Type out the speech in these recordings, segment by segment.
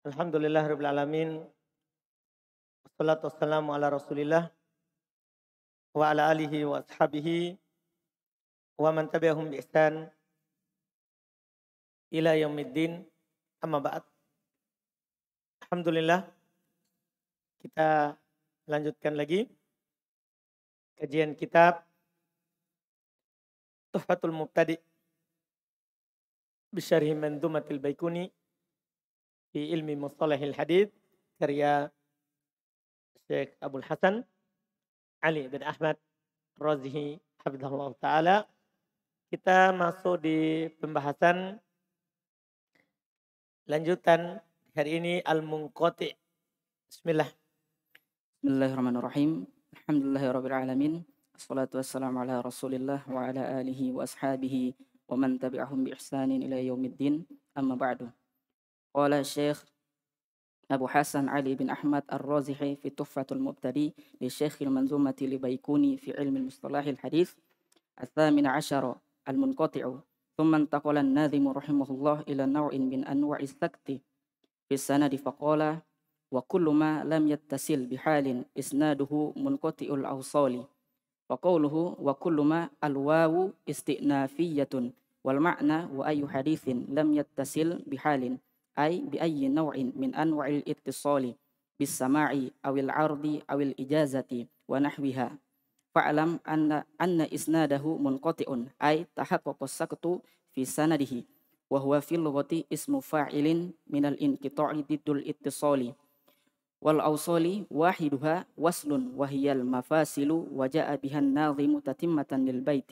Alhamdulillahirabbil alamin. Wassalatu wassalamu ala Rasulillah wa ala alihi wa ashabihi wa man tabi'ahum bi ihsan ila yaumiddin. Amma ba'd. Alhamdulillah, kita lanjutkan lagi kajian kitab Tuhfatul Mubtadi' bi syarhi Manzumatil Baikuni fi ilmi mustalahil hadits karya Syekh Abdul Hasan Ali bin Ahmad Razihi hafizahullah taala. Kita masuk di pembahasan lanjutan hari ini al-munqati'. Bismillah. Bismillahirrahmanirrahim. Alhamdulillahirabbil alamin. Wassalatu wassalamu ala Rasulillah wa ala alihi wa ashabihi wa man tabi'ahum bi ihsanin ila yaumiddin. Amma ba'du. Qala Syekh Abu Hasan Ali bin Ahmad Ar-Razihi fi Tuhfatul Mubtadi li Syekh al-Manzumati li Baikuni fi ilmi mustalahil hadits الثامن عشر المنقطع ثم انتقل الناظم رحمه الله إلى نوع من أنواع السكت في السند فقال وكل ما لم يتصل بحال إسناده منقطع الأوصال وقوله وكل ما الواو استئنافية والمعنى وأي حديث لم يتصل بحال أي بأي نوع من أنواع الاتصال بالسماع أو العرض أو الإجازة ونحوها فاعلم أن إسناده منقطع أي تحقق السقط في سنده وهو في اللغة اسم فاعل من الانقطاع ضد الاتصال والأوصال واحدها وصل وهي المفاصل وجاء بها الناظم تتمة للبيت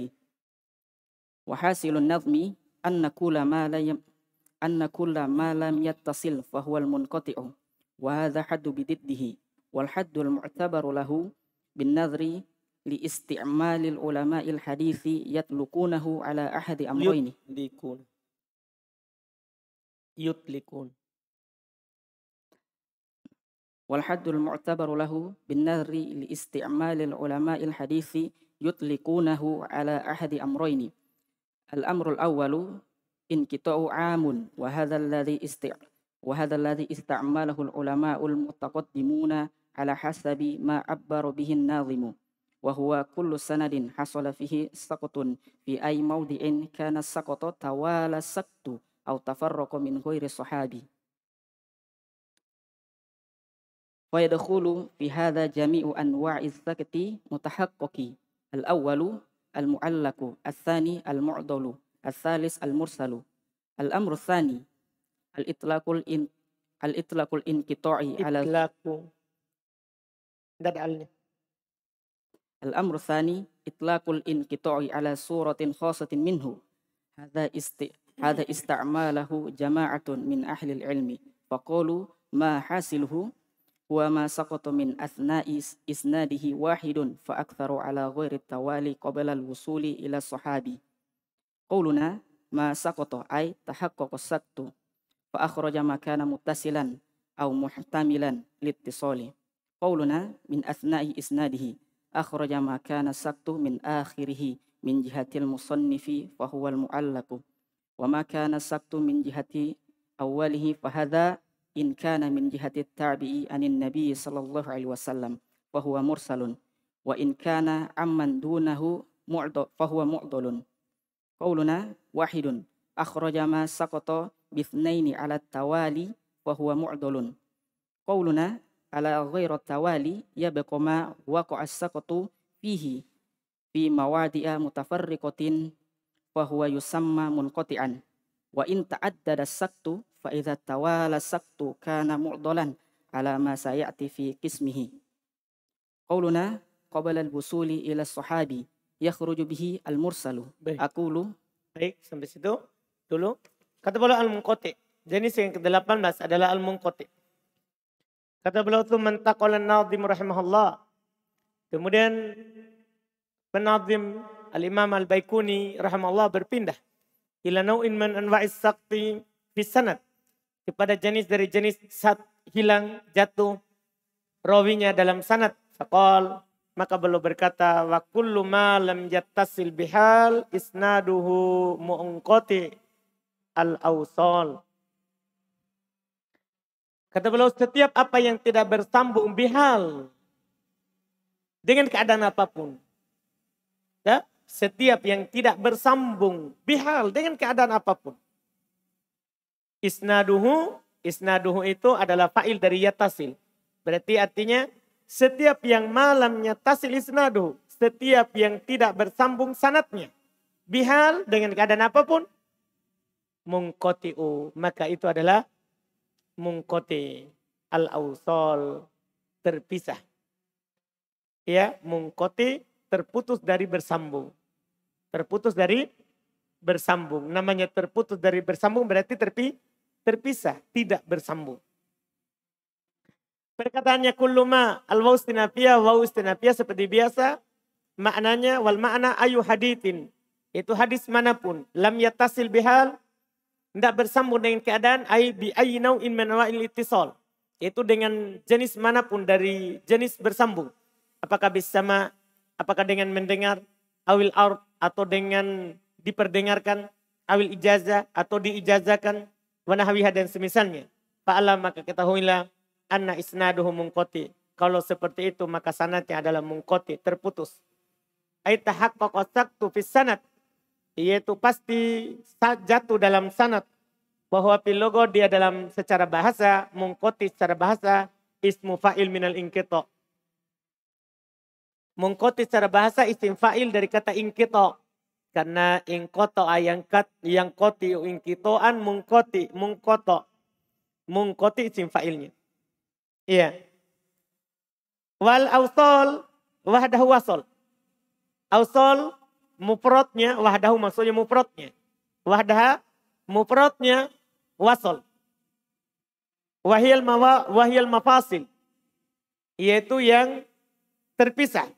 وحاصل النظم أن كل ما لم يتصل فهو المنقطع وهذا حد بضده والحد المعتبر له بالنظر لاستعمال العلماء الحديث يطلقونه على أحد أمرين يطلقون والحد المعتبر له بالنظر لاستعمال العلماء الحديث يطلقونه على أحد أمرين. الأمر الأول انقطاع عام وهذا الذي استعمله العلماء المتقدمون على حسب ما عبر به الناظم وهو كل سند حصل فيه سقط في أي موضع كان السقط توالى السقط أو تفرق من غير صحابي ويدخل في هذا جميع أنواع السقط متحقق. الأول المعلق، الثاني المعضل، الثالث المرسل. الأمر الثاني الإطلاق الانقطاعي على الأمر الثاني إطلاق الانقطاع على صورة خاصة منه. هذا استعماله جماعة من أهل العلم فقالوا ما حاصله هو ما سقط من أثناء إسناده واحد فأكثر على غير التوالي قبل الوصول إلى الصحابي. قولنا ما سقط أي تحقق السقط فأخرج ما كان متصلا أو محتملا لاتصال. قولنا من أثناء إسناده أخرج ما كان السقط من آخره من جهة المصنف فهو المعلق وما كان السقط من جهة أوله فهذا إن كان من جهة التابعي عن النبي صلى الله عليه وسلم فهو مرسل وإن كان عمن دونه فهو معضل. قولنا واحد أخرج ما سقط باثنين على التوالي فهو معضل. قولنا على غير التوالي يبقى ما وقع السقط فيه في مواضع متفرقة فهو يسمى منقطعا وإن تعدد السقط فإذا توالى السقط كان معضلا على ما سيأتي في قسمه. قولنا قبل الوصول إلى الصحابي يخرج به المرسل. Baik, sampai situ dulu. Kata beliau al-munqati'. Jenis yang ke-18 adalah al-munqati'. Kata beliau itu mentaqalan nazim rahimahullah. Kemudian penazim al-imam al-Baikuni rahimahullah berpindah ila nau'in min anwa'is saqti fi sanad, kepada jenis dari jenis hilang jatuh rawinya dalam sanad. Faqal, maka beliau berkata wa kullu ma lam yattasil bihal isnaduhu munqati al-awsal. Kata beliau, setiap apa yang tidak bersambung bihal dengan keadaan apapun. Ya, setiap yang tidak bersambung bihal dengan keadaan apapun. Isnaduhu itu adalah fa'il dari yatasil. Berarti artinya setiap yang malamnya tasil isnaduhu. Setiap yang tidak bersambung sanatnya. Bihal dengan keadaan apapun. Mungkoti'u. Maka itu adalah mungkoti. Al-awsol. Terpisah. Ya, mungkoti terputus dari bersambung. Terputus dari bersambung. Namanya terputus dari bersambung berarti terpisah. Tidak bersambung. Perkataannya kulluma al-waw istinafiyah seperti biasa. Maknanya wal makna ayu hadithin. Itu hadis manapun. Lam yatasil bihal. Tidak bersambung dengan keadaan. Bi ayyi naw'in min anwa'il ittisal. Itu dengan jenis manapun dari jenis bersambung. Apakah bisama, apakah dengan mendengar. Awil ard atau dengan diperdengarkan. Awil ijazah atau diijazahkan. Wanahawihah dan semisalnya. Fa'ala maka ketahuilah. Anna isnaduhu mungkoti. Kalau seperti itu maka sanatnya adalah mungkoti. Terputus. Aitahaqqaqa saktu fis sanad. Yaitu pasti jatuh dalam sanad. Bahwa pilogo dia dalam secara bahasa. Mungkoti secara bahasa. Ismu fa'il minal inqita. Mungkoti secara bahasa isim fa'il dari kata inqita. Karena inqata yang koti inqitoan mungkoti. Mungkoto. Mungkoti isim fa'ilnya. Iya. Wal awsal wahdahu wasol. Awsal mufradnya wahdahu maksudnya mufradnya. Wahdaha mufradnya wasol. Wahiyal mafasil. Yaitu yang terpisah.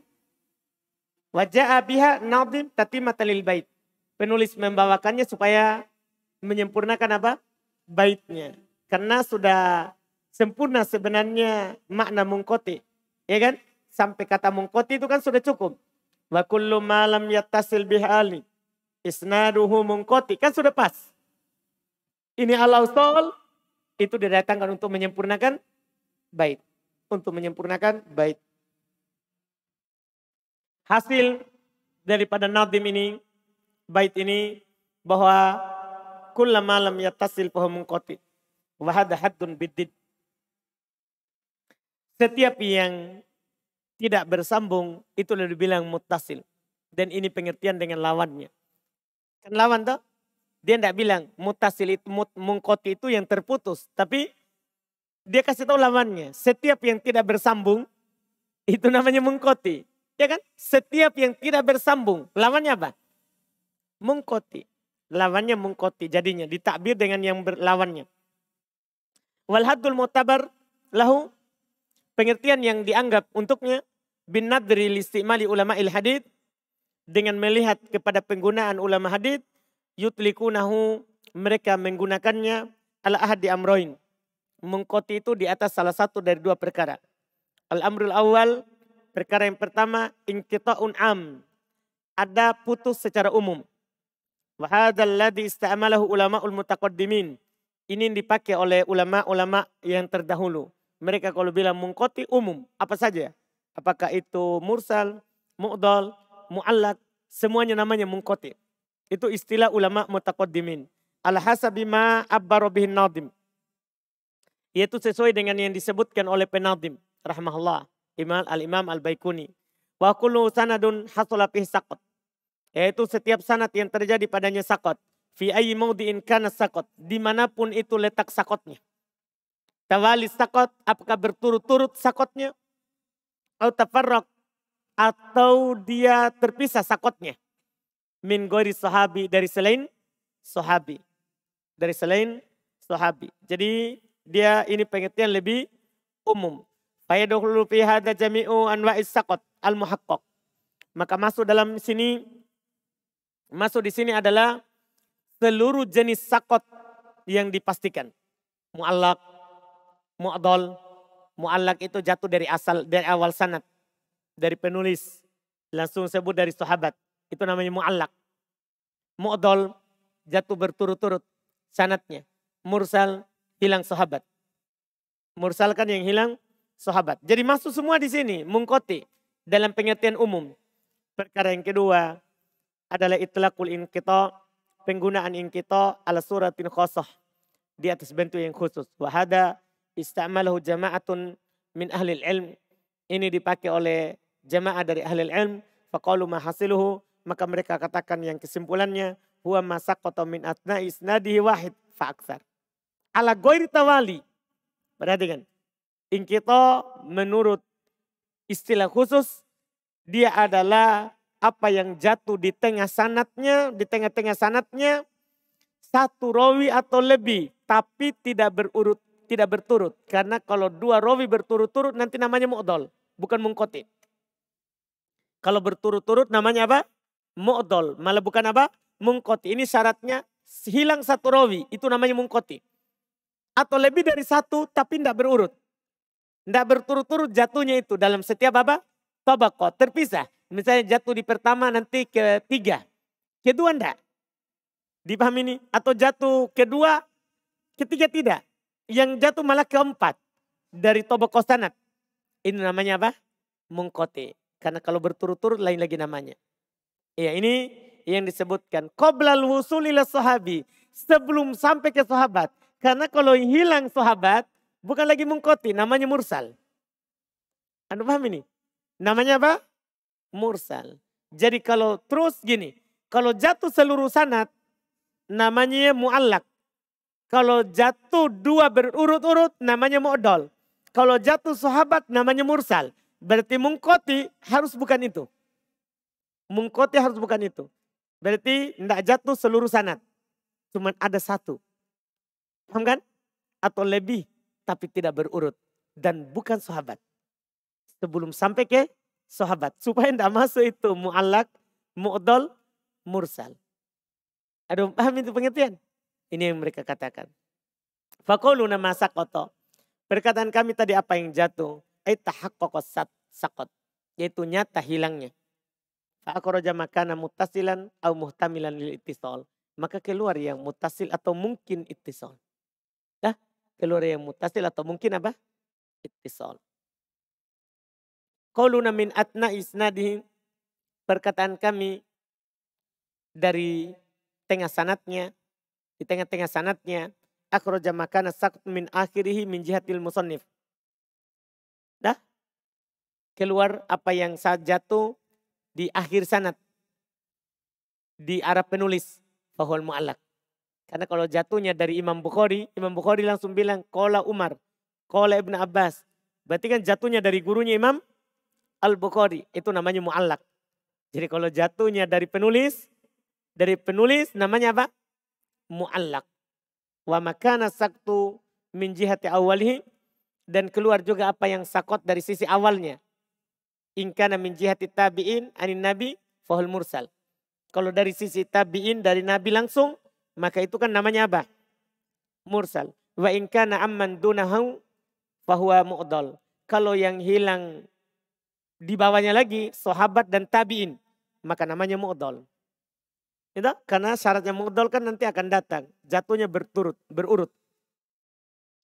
Waja'a biha nadim tatimatan lil bait. Penulis membawakannya supaya menyempurnakan apa? Baitnya. Karena sudah sempurna sebenarnya makna mungkoti. Ya kan? Sampai kata mungkoti itu kan sudah cukup. Wa kullu ma lam yattasil bihali. Isnaduhu mungkoti. Kan sudah pas. Ini al-awsal. Itu didatangkan untuk menyempurnakan bait. Untuk menyempurnakan bait. Hasil daripada nadim ini. Bait ini. Bahwa kulla ma lam yattasil fahu mungkoti. Wa hadha haddun biddid. Setiap yang tidak bersambung itu dibilang muttasil. Dan ini pengertian dengan lawannya. Kan lawan toh? Dia tidak bilang muttasil itu mungkoti itu yang terputus. Tapi dia kasih tahu lawannya. Setiap yang tidak bersambung itu namanya mungkoti. Ya kan? Setiap yang tidak bersambung. Lawannya apa? Mungkoti. Lawannya mungkoti. Jadinya ditakbir dengan yang lawannya. Wal haddul mu'tabar lahu. Pengertian yang dianggap untuknya bin nadri listimali ulama hadith dengan melihat kepada penggunaan ulama hadith yutlikunahu mereka menggunakannya ala ahadi amroin. Mungkoti itu di atas salah satu dari dua perkara. Al-amrul awal, perkara yang pertama inqita'un am. Ada putus secara umum. Wa hadzal ladzi ista'malahu ulama'ul mutaqaddimin. Ini dipakai oleh ulama-ulama yang terdahulu. Mereka kalau bilang mungkoti umum, apa saja. Apakah itu mursal, mu'dal, mu'allak, semuanya namanya mungkoti. Itu istilah ulama mutaqaddimin. Al-hasabi ma abbaro bihin nadim. Yaitu sesuai dengan yang disebutkan oleh penadim. Rahmahullah. Al-imam al-Baikuni. Wa kullu sanadun hasula fihi saqat. Yaitu setiap sanad yang terjadi padanya saqat. Fi ayyi mawdi'in kana saqat. Dimanapun itu letak saqatnya. Tawali sakot, apakah berturut-turut sakotnya? Atau tafarraq, atau dia terpisah sakotnya. Min ghairi sahabi, dari selain sahabi. Dari selain sahabi. Jadi dia ini pengertian lebih umum. Fayadukhulu fi hadza jami'u anwa'is sakot al-muhaqqaq. Maka masuk di sini adalah seluruh jenis sakot yang dipastikan. Mu'allaq, mu'dal, mu'allak itu jatuh dari awal sanad. Dari penulis. Langsung sebut dari sahabat. Itu namanya mu'allak. Mu'dal jatuh berturut-turut sanadnya. Mursal hilang sahabat. Mursal kan yang hilang sahabat. Jadi masuk semua di sini. Mungkoti dalam pengertian umum. Perkara yang kedua adalah itlaqul inqita, penggunaan inqita ala suratin khosoh, di atas bentuk yang khusus. Wahada istamalahu jama'atun min ahli ilm. Ini dipakai oleh jamaah dari ahli ilm. Faqalu mahasiluhu, maka mereka katakan yang kesimpulannya huwa masaqata min atna'i isnadihi wahid fa'aksar. Ala ghairi tawali. Perhatikan. Inqita menurut istilah khusus dia adalah apa yang jatuh di tengah sanadnya, di tengah-tengah sanadnya satu rawi atau lebih, tapi tidak berturut. Karena kalau dua rawi berturut-turut nanti namanya mu'dol, bukan munqati. Kalau berturut-turut namanya apa? Mu'dol, malah bukan apa? Munqati. Ini syaratnya hilang satu rawi, itu namanya munqati. Atau lebih dari satu tapi tidak berurut. Tidak berturut-turut jatuhnya itu dalam setiap apa? Tabaqah, terpisah. Misalnya jatuh di pertama nanti ketiga. Kedua enggak. Dipahami ini? Atau jatuh kedua, ketiga tidak. Yang jatuh malah keempat. Dari tabaqah sanad. Ini namanya apa? Munqati. Karena kalau berturut-turut lain lagi namanya. Ya ini yang disebutkan. Qoblal wusul ila sahabi. Sebelum sampai ke sahabat. Karena kalau hilang sahabat, bukan lagi munqati, namanya mursal. Anda paham ini? Namanya apa? Mursal. Jadi kalau terus gini, kalau jatuh seluruh sanad, namanya mu'allak. Kalau jatuh dua berurut-urut, namanya mu'dol. Kalau jatuh sahabat, namanya mursal. Berarti munqati harus bukan itu. Munqati harus bukan itu. Berarti tidak jatuh seluruh sanad. Cuma ada satu. Paham kan? Atau lebih, tapi tidak berurut. Dan bukan sahabat. Sebelum sampai ke sahabat. Supaya tidak masuk itu mu'allak, mu'dol, mursal. Ada paham itu pengertian? Ini yang mereka katakan. Faquluna ma saqata. Perkataan kami tadi apa yang jatuh? Tahaqqaqas saqat. Yaitu nyata hilangnya. Fa'akhraja makana muttasilan au muhtamilan lil ittisal. Maka keluar yang muttasil atau mungkin ittisal. Dah, keluar yang muttasil atau mungkin apa? Ittisal. Qauluna min atna isnadihi, perkataan kami dari tengah sanatnya, di tengah-tengah sanatnya, akhraja makana saqt min akhirihi min jihatil musannif. Dah, keluar apa yang saat jatuh di akhir sanad, di arah penulis, fahuwal mu'allak. Karena kalau jatuhnya dari Imam Bukhari langsung bilang, qala Umar, qala Ibn Abbas. Berarti kan jatuhnya dari gurunya Imam Al-Bukhari, itu namanya mu'allak. Jadi kalau jatuhnya dari penulis namanya apa? Mu'allak. Wa makana saktu min jihati awalihi, dan keluar juga apa yang sakot dari sisi awalnya. In kana min jihati tabi'in anin nabi fahul mursal. Kalau dari sisi tabi'in dari nabi langsung, maka itu kan namanya apa? Mursal. Wa in kana amman dunahu fahuwa mu'dal. Kalau yang hilang di bawahnya lagi sahabat dan tabi'in, maka namanya mu'dal. Itu karena syaratnya mu'dal kan nanti akan datang. Jatuhnya berurut.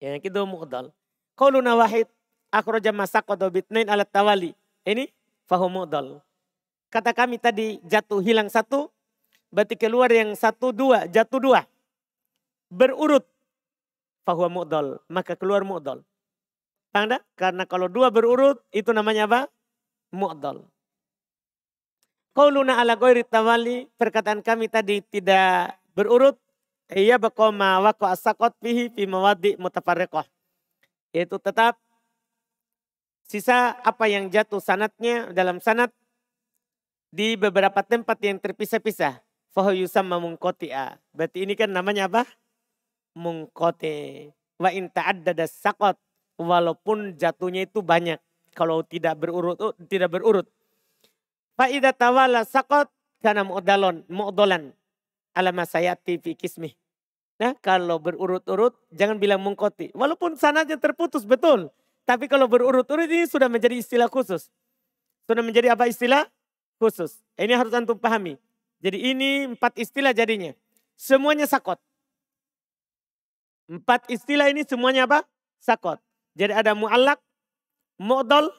Yang itu mu'dal. Qauluna wahid akhraja masaqata bitnain alat tawali. Ini fahu mu'dal. Kata kami tadi jatuh hilang satu, berarti keluar yang satu dua, jatuh dua. Berurut. Fahuwa mu'dal. Maka keluar mu'dal. Paham tak? Karena kalau dua berurut itu namanya apa? Mu'dal. Qauluna ala ghairi tawali, perkataan kami tadi tidak berurut. Iya baqama waqa as-saqat fihi fi mawadi' mutafarriqah. Yaitu tetap sisa apa yang jatuh sanatnya dalam sanat di beberapa tempat yang terpisah-pisah. Fahu yusamma munqati'a. Berarti ini kan namanya apa? Munqati. Wa in ta'addada as-saqat, walaupun jatuhnya itu banyak. Kalau tidak berurut. Fa idza tawala saqat kana mu'dalan ala ma sayati fi qismih. Nah, kalau berurut-urut jangan bilang munqati. Walaupun sanadnya terputus betul, tapi kalau berurut-urut ini sudah menjadi istilah khusus. Sudah menjadi apa istilah khusus. Ini harus antum pahami. Jadi ini 4 istilah jadinya. Semuanya saqat. 4 istilah ini semuanya apa? Saqat. Jadi ada mu'allak, mu'dal,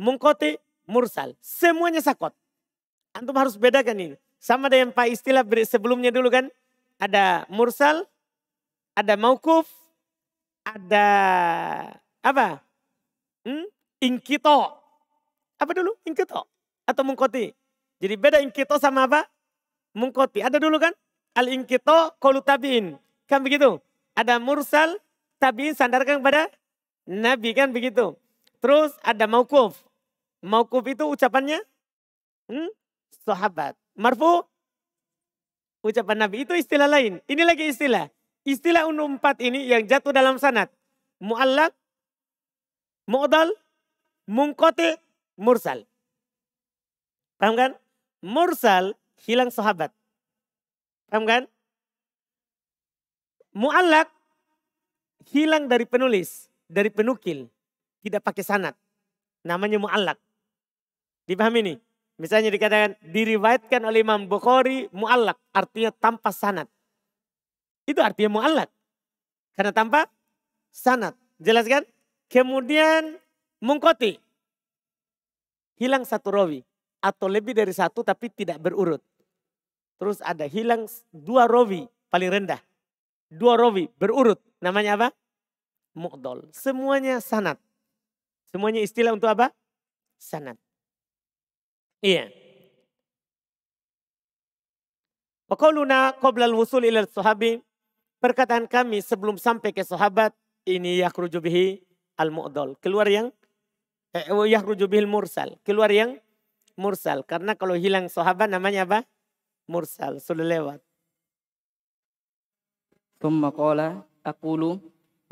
munqati, mursal. Semuanya sakot. Antum harus bedakan ini. Sama dengan Pak istilah sebelumnya dulu kan. Ada mursal, ada mauquf, ada apa? Inqita. Apa dulu? Inqita atau munqati. Jadi beda inqita sama apa? Munqati. Ada dulu kan? Al-inqita qaulu tabi'in. Kan begitu? Ada mursal, tabi'in sandarkan kepada Nabi kan begitu. Terus ada mauquf. Mauquf itu ucapannya sahabat. Marfu ucapan Nabi, itu istilah lain. Ini lagi istilah. Istilah empat ini yang jatuh dalam sanad. Mu'allak, mu'dal, munqati, mursal. Paham kan? Mursal hilang sahabat. Paham kan? Mu'allak hilang dari penulis, dari penukil. Tidak pakai sanad. Namanya mu'allak. Dipahami ini? Misalnya dikatakan diriwayatkan oleh Imam Bukhari mu'allak. Artinya tanpa sanad. Itu artinya mu'allak. Karena tanpa sanad. Jelas kan? Kemudian munqati. Hilang satu rawi. Atau lebih dari satu tapi tidak berurut. Terus ada hilang 2 rawi paling rendah. 2 rawi berurut. Namanya apa? Mu'dal. Semuanya sanad. Semuanya istilah untuk apa? Sanad. Iya. Wa qauluna qabla al-wusul ila sahabi, perkataan kami sebelum sampai ke sahabat, ini yakhruju bihi al-mu'dal. Keluar yang yakhruju bihil mursal. Keluar yang mursal. Karena kalau hilang sahabat namanya apa? Mursal. Sudah lewat. Thumma qala aqulu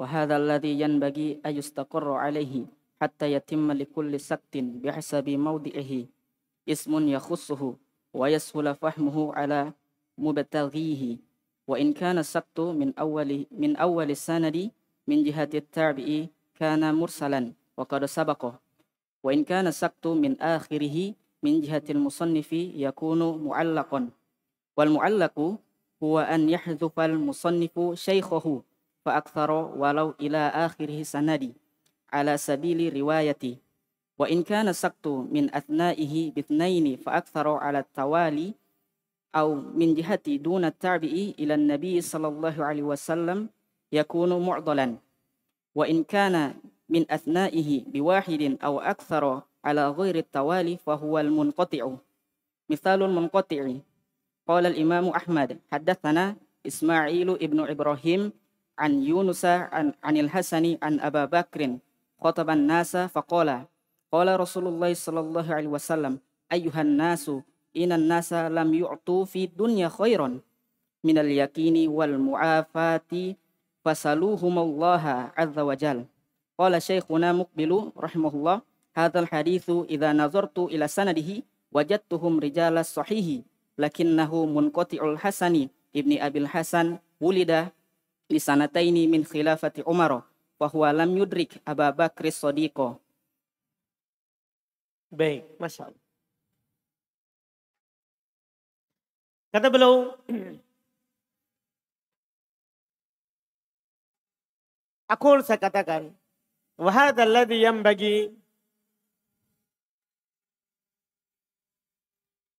wa hadha alladhi yanbaghi ayustaqarra alayhi hatta yatimma likulli saktin bihasabi mawdi'ihi ismun yakhussuhu wa yashula fahmuhu ala mubtaghihi wa in kana saktu min awwali sanadi min jihati at-tabi'i kana mursalan wa qad sabaqa wa in kana saktu min akhirih min jihati al-musannifi yakunu mu'allaqan wal mu'allaqu huwa an yahdhufa al-musannifu shaykhahu fa akthara walau ila akhirih sanadi ala sabili riwayati wa in kana saktu min athnaihi bithnaini fa akthara ala tawali aw min jihati duna tabi'i ila nabi sallallahu alaihi wasallam yakunu mu'dalan wa in kana min athnaihi biwahidin aw akthara ala ghairi tawali fa huwa al-munqati'u mithalul munqati'i qala al-imam Ahmad haddatsana Ismailu ibnu Ibrahim an Yunusa anil Hasani an Aba Bakrin khataban nasa faqala qala Rasulullah sallallahu alaihi wasallam ayyuhan nasu inan nasa lam yu'tu fi dunya khairan minal yakini wal mu'afati fasaluhumallaha azza wa jal qala syekhuna Muqbilu rahimahullah hadzal haditsu idza nazartu ila sanadihi wajadtuhum rijalas sahihi lakinnahu munqati'ul Hasani ibni Abil Hasan wulida li sanataini min khilafati Umar wa huwa lam yudrik Aba Bakr as-Sadiq. Baik, Masya Allah. Kata beliau, saya katakan, wa hadzal ladzi yanbaghi,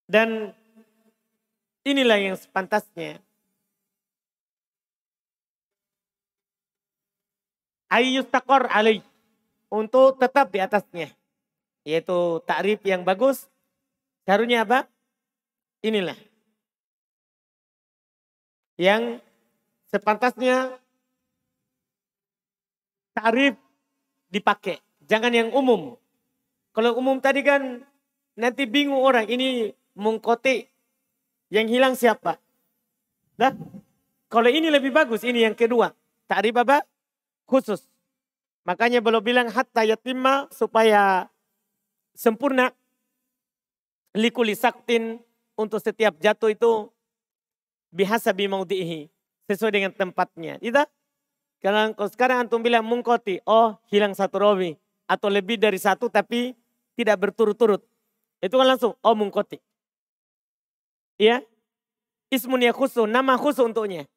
dan inilah yang sepantasnya ayyustaqar alaih, untuk tetap di atasnya, yaitu ta'rif yang bagus. Seharusnya apa? Inilah yang sepantasnya ta'rif dipakai, jangan yang umum. Kalau umum tadi kan nanti bingung orang, ini munqati, yang hilang siapa? Nah, kalau ini lebih bagus, ini yang kedua. Ta'rif apa? Khusus. Makanya beliau bilang hatta yatimma, supaya sempurna. Likuli saktin, untuk setiap jatuh itu bihasabi maudhihi, sesuai dengan tempatnya. Tidak? Karena kalau sekarang antum bilang munqati, oh hilang satu rawi. Atau lebih dari satu tapi tidak berturut-turut. Itu kan langsung, oh munqati. Iya? Ismun yakhusu, nama khusus untuknya.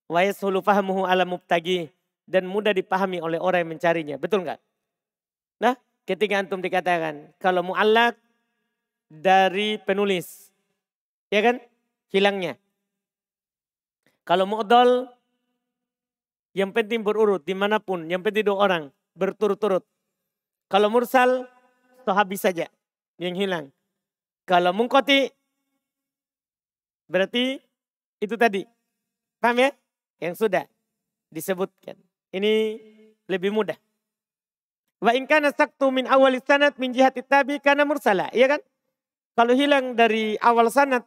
Wa yashulu fahamuhu ala mubtagi. dan mudah dipahami oleh orang yang mencarinya. Betul nggak? Nah, ketika antum dikatakan kalau mu'allaq dari penulis, ya kan? Hilangnya. Kalau mu'dhal yang penting berurut dimanapun, yang penting 2 orang berturut-turut. Kalau mursal, sahabi saja yang hilang. Kalau munqati, berarti itu tadi. Paham ya? Yang sudah disebutkan. Ini lebih mudah. Wa in kana saktu min awal sanad min jihati tabi kana mursala. Iya kan? Kalau hilang dari awal sanad,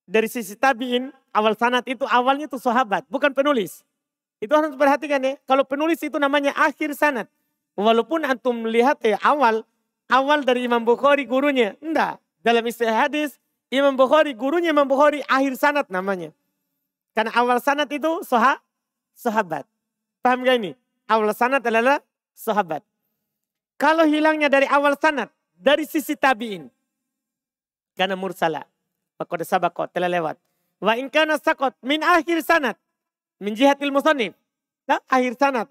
dari sisi tabi'in, awal sanad itu awalnya itu sahabat, bukan penulis. Itu harus perhatikan ya. Kalau penulis itu namanya akhir sanad. Walaupun antum melihat ya awal dari Imam Bukhari gurunya. Enggak. Dalam istilah hadis, Imam Bukhari gurunya Imam Bukhari akhir sanad namanya. Karena awal sanad itu sahabat. Paham gak ini? Awal sanad adalah sahabat. Kalau hilangnya dari awal sanad, dari sisi tabi'in. Karena mursala. Faqad sabaqa telah lewat. Wa in kana saqat min akhir sanad. Min jihatil musannif. Nah, akhir sanad.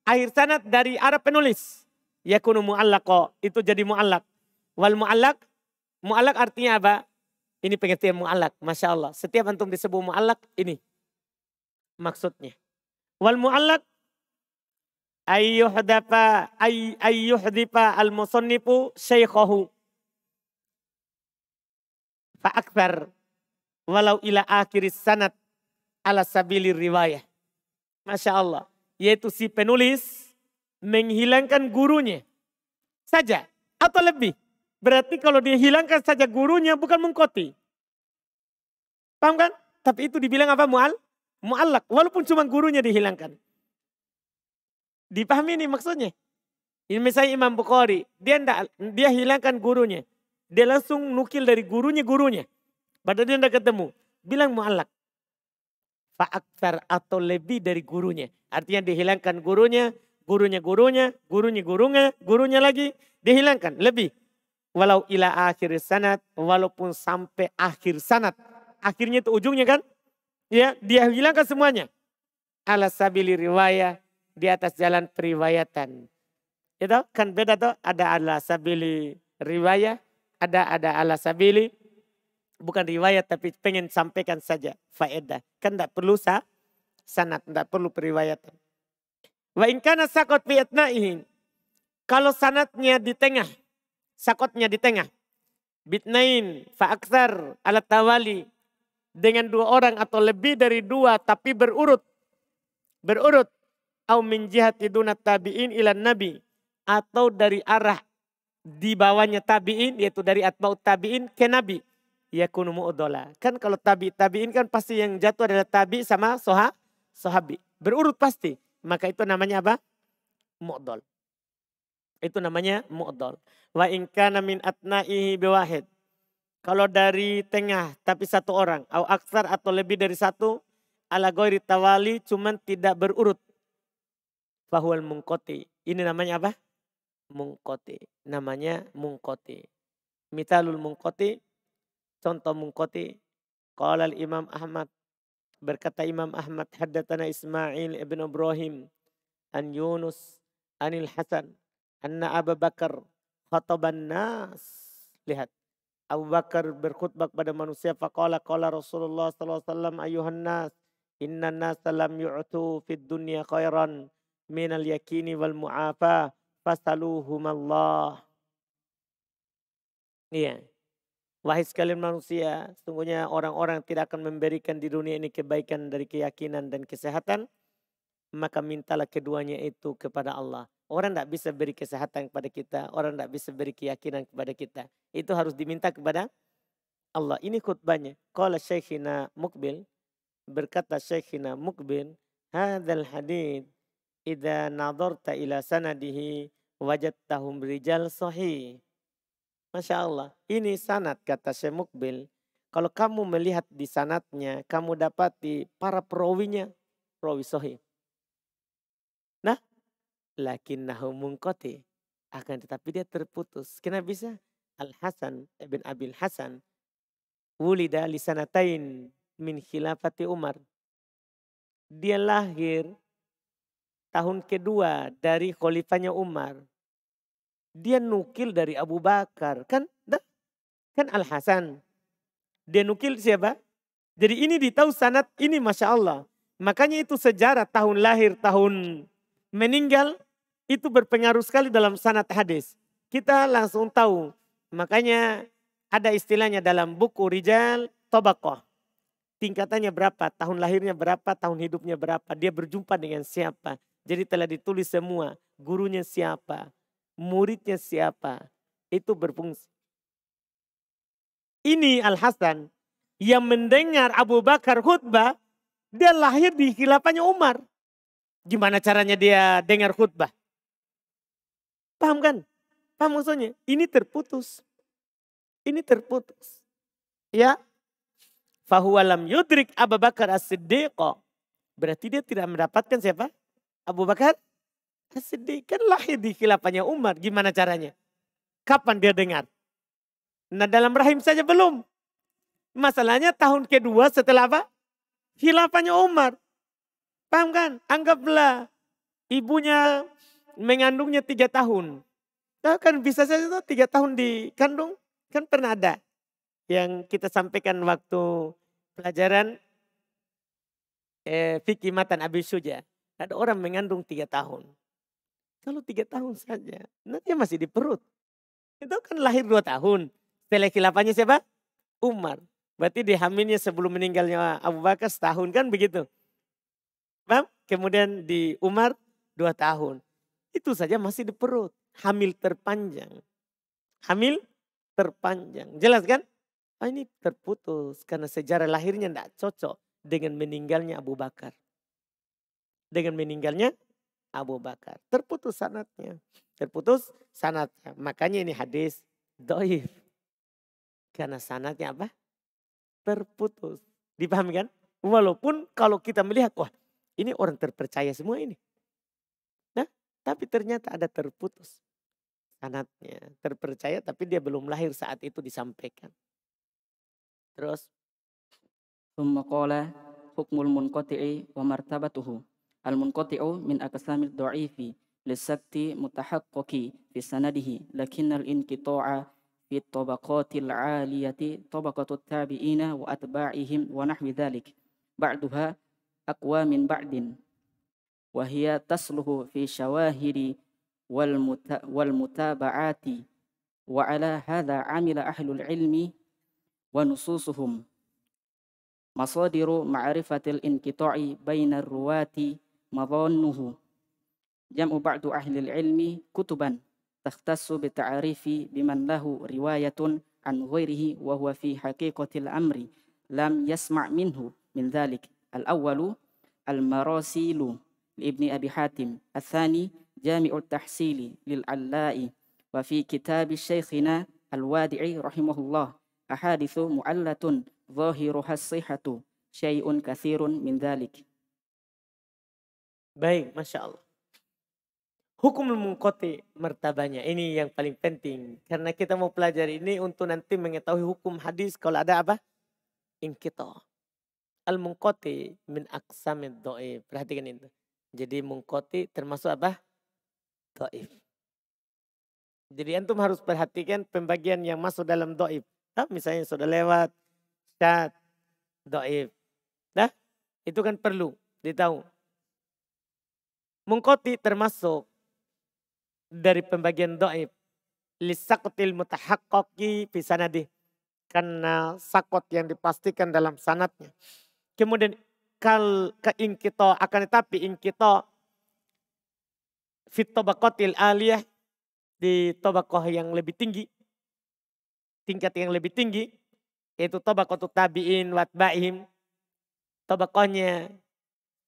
Akhir sanad dari arah penulis. Yakunu mu'allaqa. Itu jadi mu'allaq. Wal mu'allaq artinya apa? Ini pengertian mu'allaq. Masya Allah. Setiap antum disebut mu'allaq ini. Maksudnya. Wal mu'allaq. Ayyuhdifa al-musannifu syaikhahu. Fa'akbar. Walau ila akhiris sanad ala sabili riwayah. Masya Allah. Yaitu si penulis menghilangkan gurunya saja atau lebih. Berarti kalau dia hilangkan saja gurunya bukan munqati. Paham kan? Tapi itu dibilang apa? Mu'allaq. Walaupun cuma gurunya dihilangkan. Dipahami ini maksudnya. Ini misalnya Imam Bukhari. Dia hilangkan gurunya. Dia langsung nukil dari gurunya. Padahal dia tidak ketemu. Bilang mu'allaq. Fa'aktar atau lebih dari gurunya. Artinya dihilangkan gurunya lagi dihilangkan. Lebih. Walau ila akhir sanad. Walaupun sampai akhir sanad. Akhirnya itu ujungnya kan. Ya, dia hilangkan semuanya. Ala sabili riwayah. Di atas jalan periwayatan. Itu kan beda tuh. Ada ala sabili riwayah. Ada ala sabili. Bukan riwayat tapi pengen sampaikan saja. Faedah. Kan tidak perlu sanad. Tidak perlu periwayatan. Wa in kana saqat fi atna'ihi. Kalau sanadnya di tengah. Sakotnya di tengah. Bitnain fa aktsar ala tawali. Dengan 2 orang atau lebih dari 2 tapi berurut. Au min jihati dunat tabi'in ila nabi. Atau dari arah di bawahnya tabi'in. Yaitu dari atba'ut tabi'in ke nabi. Yakunu mu'dhala. Kan kalau tabi'in kan pasti yang jatuh adalah tabi sama sahabi. Berurut pasti. Maka itu namanya apa? Mu'dhal. Itu namanya mu'dhal. Wa in kana min atna'ihi biwahid. Kalau dari tengah tapi 1 orang. Au aksar atau lebih dari 1. Ala ghairi tawali cuman tidak berurut. Fahual munqati. Ini namanya apa? Munqati. Namanya munqati. Mithalul munqati. Contoh munqati. Qala al-Imam Ahmad. Berkata Imam Ahmad. Haddatsana Ismail ibn Ibrahim. An Yunus. Anil Hasan. Anna Abu Bakar. Khataban nas. Lihat. Abu Bakar berkhutbah kepada manusia. Faqala qala Rasulullah SAW. Ayuhan nas. Inna nas lam yu'tu fid dunya khairan. Minal yakini wal mu'afa. Fasaluhumallah. Iya. Wahai sekalian manusia, sesungguhnya orang-orang tidak akan memberikan di dunia ini kebaikan dari keyakinan dan kesehatan, maka mintalah keduanya itu kepada Allah. Orang tidak bisa beri kesehatan kepada kita, orang tidak bisa beri keyakinan kepada kita. Itu harus diminta kepada Allah. Ini khutbahnya. Qala Syekhina Muqbil, berkata Syekhina Muqbil, hadzal hadits idza nadarta ila sanadihi wajadtahum rijal sahih. Masya Allah. Ini sanad kata Syekh Muqbil. Kalau kamu melihat di sanadnya, kamu dapati para perawinya, perawi sahih. Nah, lakinnahu munqati. Akan tetapi dia terputus. Kenapa bisa? Al-Hasan ibn Abil Hasan. Wulida li sanatain min khilafati Umar. Dia lahir tahun kedua dari khalifahnya Umar. Dia nukil dari Abu Bakar. Kan Al-Hasan. Dia nukil siapa? Jadi ini ditahu sanad ini Masya Allah. Makanya itu sejarah tahun lahir, tahun meninggal. Itu berpengaruh sekali dalam sanad hadis. Kita langsung tahu. Makanya ada istilahnya dalam buku Rijal Tabaqah. Tingkatannya berapa, tahun lahirnya berapa, tahun hidupnya berapa. Dia berjumpa dengan siapa. Jadi telah ditulis semua. Gurunya siapa, muridnya siapa. Itu berfungsi. Ini Al-Hasan yang mendengar Abu Bakar khutbah, dia lahir di khilafahnya Umar. Gimana caranya dia dengar khutbah? Paham kan? Paham maksudnya? Ini terputus. Ini terputus. Ya. Fahuwa lam yudrik Abu Bakar As-Siddiq. Berarti dia tidak mendapatkan siapa? Abu Bakar As-Siddiq. Kan lahir di khilafahnya Umar. Gimana caranya? Kapan dia dengar? Nah dalam rahim saja belum. Masalahnya tahun kedua setelah apa? Khilafahnya Umar. Paham kan? Anggaplah ibunya mengandungnya 3 tahun. Nah, kan bisa saja tuh 3 tahun dikandung. Kan pernah ada. Yang kita sampaikan waktu pelajaran fikih matan Abi Syuja. Ada orang mengandung 3 tahun. Kalau 3 tahun saja, nanti masih di perut. Itu kan lahir 2 tahun. Setelah khilafahnya siapa? Umar. Berarti dihamilnya sebelum meninggalnya Abu Bakar setahun kan begitu. Paham? Kemudian di Umar 2 tahun. Itu saja masih di perut. Hamil terpanjang. Hamil terpanjang. Jelas kan? Ini terputus karena sejarah lahirnya tidak cocok dengan meninggalnya Abu Bakar. Dengan meninggalnya Abu Bakar. Terputus sanadnya. Terputus sanadnya. Makanya ini hadis dhaif. Karena sanadnya apa? Terputus. Dipahami kan? Walaupun kalau kita melihat, wah ini orang terpercaya semua ini. Nah, tapi ternyata ada terputus sanadnya. Terpercaya tapi dia belum lahir saat itu disampaikan. Terus. ثم قال حكم المنقطع ومرتبته المنقطع من أقسام الضعيف للسكت متحقق في سنده لكن الانقطاع في الطبقات العالية طبقة التابعين وأتباعهم ونحو ذلك بعدها أقوى من بعد وهي تصلح في شواهد والمتابعات وعلى هذا عمل أهل العلم ونصوصهم مصادر معرفة الانقطاع بين الرواة مظانه جمع بعض أهل العلم كتبا تختص بالتعريف بمن له رواية عن غيره وهو في حقيقة الأمر لم يسمع منه من ذلك الأول المراسيل لابن أبي حاتم الثاني جامع التحصيل للعلاء وفي كتاب شيخنا الوادعي رحمه الله أحاديث معلة ظاهرها الصحة شيء كثير من ذلك. Baik, Masya Allah. Hukum munqati martabanya. Ini yang paling penting. Karena kita mau pelajari ini untuk nanti mengetahui hukum hadis kalau ada apa? Inqita. Al-munqati min aqsamid dhaif. Perhatikan itu. Jadi munqati termasuk apa? Dhaif. Jadi antum harus perhatikan pembagian yang masuk dalam dhaif. Nah, misalnya sudah lewat syad, dhaif. Nah, itu kan perlu ditahu. Munqati termasuk dari pembagian dhaif. Lisaqtil mutahaqqaqi fi sanadih. Karena sakot yang dipastikan dalam sanadnya. Kemudian ke inqita akan tetapi inqita fit tabaqatil aliyah di tabaqah yang lebih tinggi. Tingkat yang lebih tinggi yaitu tabaqatut tabi'in wa atba'ihim. Tabaqahnya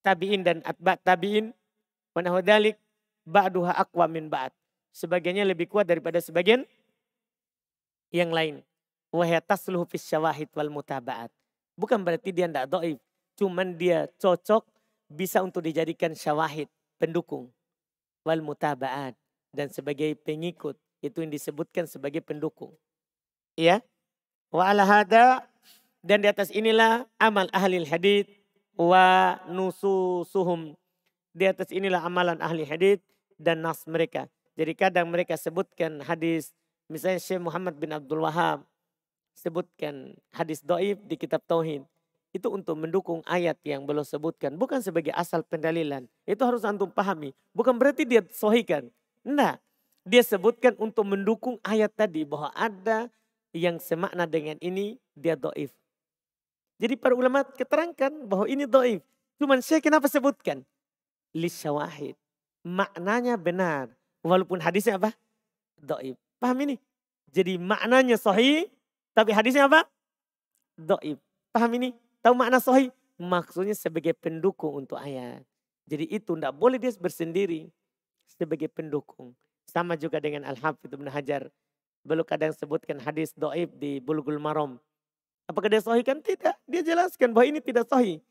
tabi'in dan atba' tabi'in. Wa nahu dzalik ba'duha aqwa min ba'd. Sebagiannya lebih kuat daripada sebagian yang lain. Wa hiya tasluhu fis syawahid wal mutaba'at. Bukan berarti dia tidak dhaif, cuman dia cocok bisa untuk dijadikan syawahid, pendukung, wal mutaba'at dan sebagai pengikut, itu yang disebutkan sebagai pendukung. Ya. Wa ala hada dan di atas inilah amal ahli hadits wa nususuhum Di atas inilah amalan ahli hadits dan nas mereka. Jadi kadang mereka sebutkan hadis, misalnya Syekh Muhammad bin Abdul Wahab sebutkan hadis doib di kitab Tauhid. Itu untuk mendukung ayat yang beliau sebutkan. Bukan sebagai asal pendalilan. Itu harus antum pahami. Bukan berarti dia sohikan. Enggak. Dia sebutkan untuk mendukung ayat tadi. Bahwa ada yang semakna dengan ini dia doib. Jadi para ulama keterangkan bahwa ini doib. Cuman saya kenapa sebutkan? Lisyawahid. Maknanya benar. Walaupun hadisnya apa? Doib. Paham ini? Jadi maknanya sahih. Tapi hadisnya apa? Doib. Paham ini? Tahu makna sahih? Maksudnya sebagai pendukung untuk ayat. Jadi itu tidak boleh dia bersendiri. Sebagai pendukung. Sama juga dengan Al-Hafidh Ibn Hajar. Beliau kadang sebutkan hadis doib di Bulughul Maram. Apakah dia sahih? Kan tidak. Dia jelaskan bahwa ini tidak sahih.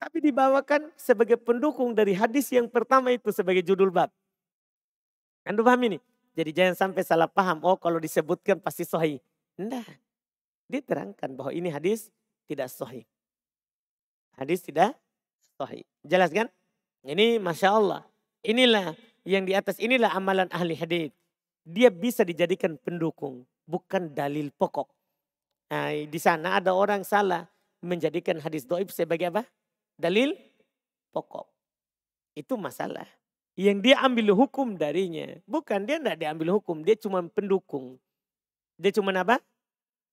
Tapi dibawakan sebagai pendukung dari hadis yang pertama itu sebagai judul bab. Anda paham ini? Jadi jangan sampai salah paham. Oh kalau disebutkan pasti sahih. Tidak. Dia terangkan bahwa ini hadis tidak sahih. Hadis tidak sahih. Jelas kan? Ini Masya Allah. Inilah yang di atas inilah amalan ahli hadis. Dia bisa dijadikan pendukung. Bukan dalil pokok. Nah, di sana ada orang salah menjadikan hadis doib sebagai apa? Dalil pokok. Itu masalah. Yang dia ambil hukum darinya. Bukan, dia tidak diambil hukum. Dia cuma pendukung. Dia cuma apa?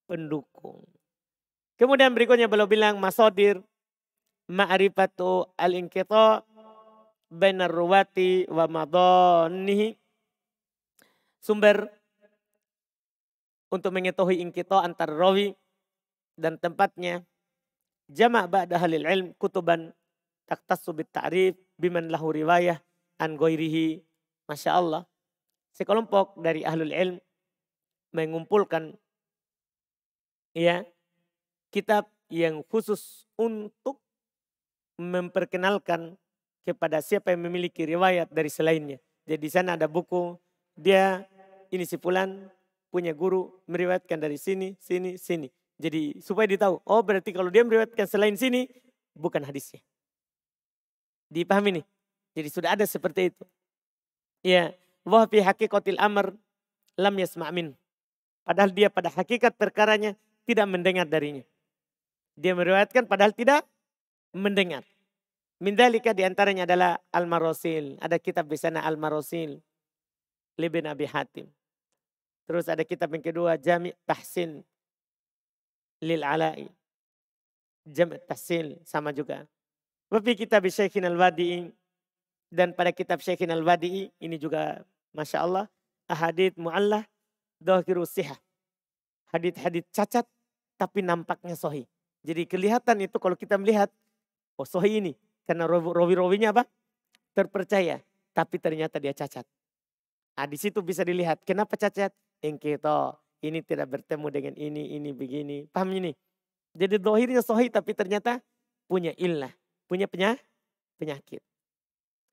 Pendukung. Kemudian berikutnya beliau bilang masodir ma'rifatu al-inqita bainar ruwati wa madhannihi. Sumber untuk mengetahui inqita antara rawi dan tempatnya. Jama' ba'da halil ilm kutuban taktassu bit ta'rif biman lahu riwayah an ghairihi. Masya Allah. Sekelompok dari ahlul ilm mengumpulkan ya kitab yang khusus untuk memperkenalkan kepada siapa yang memiliki riwayat dari selainnya. Jadi di sana ada buku, dia ini si fulan punya guru meriwayatkan dari sini, sini, sini. Jadi supaya dia tahu, oh berarti kalau dia meriwayatkan selain sini, bukan hadisnya. Dipahami nih? Jadi sudah ada seperti itu. Ya, wa fi haqiqatil amr lam yasma' min. Padahal dia pada hakikat perkaranya tidak mendengar darinya. Dia meriwayatkan padahal tidak mendengar. Min dzalika diantaranya adalah Al-Marasil. Ada kitab di sana Al-Marasil. Ibn Abi Hatim. Terus ada kitab yang kedua Jami' Tahsin lil Ala'i. Jami' Tahsin sama juga. Wafi kitab Syekhin Al-Wadi'i. Dan pada kitab Syekhin Al-Wadi'i ini juga Masya Allah. Ahadith mu'allah dhahiru sihah. Hadith-hadith cacat tapi nampaknya sahih. Jadi kelihatan itu kalau kita melihat, oh sahih ini. Karena rawi-rawinya apa? Terpercaya. Tapi ternyata dia cacat. Nah, di situ bisa dilihat. Kenapa cacat? Ingkito. Ini tidak bertemu dengan ini begini. Paham ini? Jadi dohirnya sahih tapi ternyata punya illah. Punya penyakit.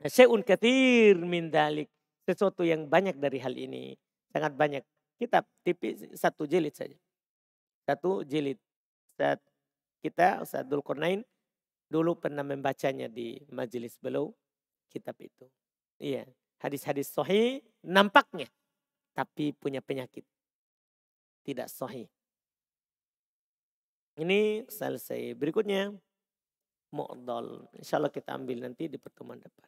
Syai'un katsir min dalik. Sesuatu yang banyak dari hal ini. Sangat banyak. Kitab tipis 1 jilid saja. 1 jilid. Ustaz kita, Ustaz Dzulqarnain dulu pernah membacanya di majelis beliau kitab itu. Iya, hadis-hadis sahih nampaknya tapi punya penyakit. Tidak sahih. Ini selesai. Berikutnya mu'dhal. Insyaallah kita ambil nanti di pertemuan depan.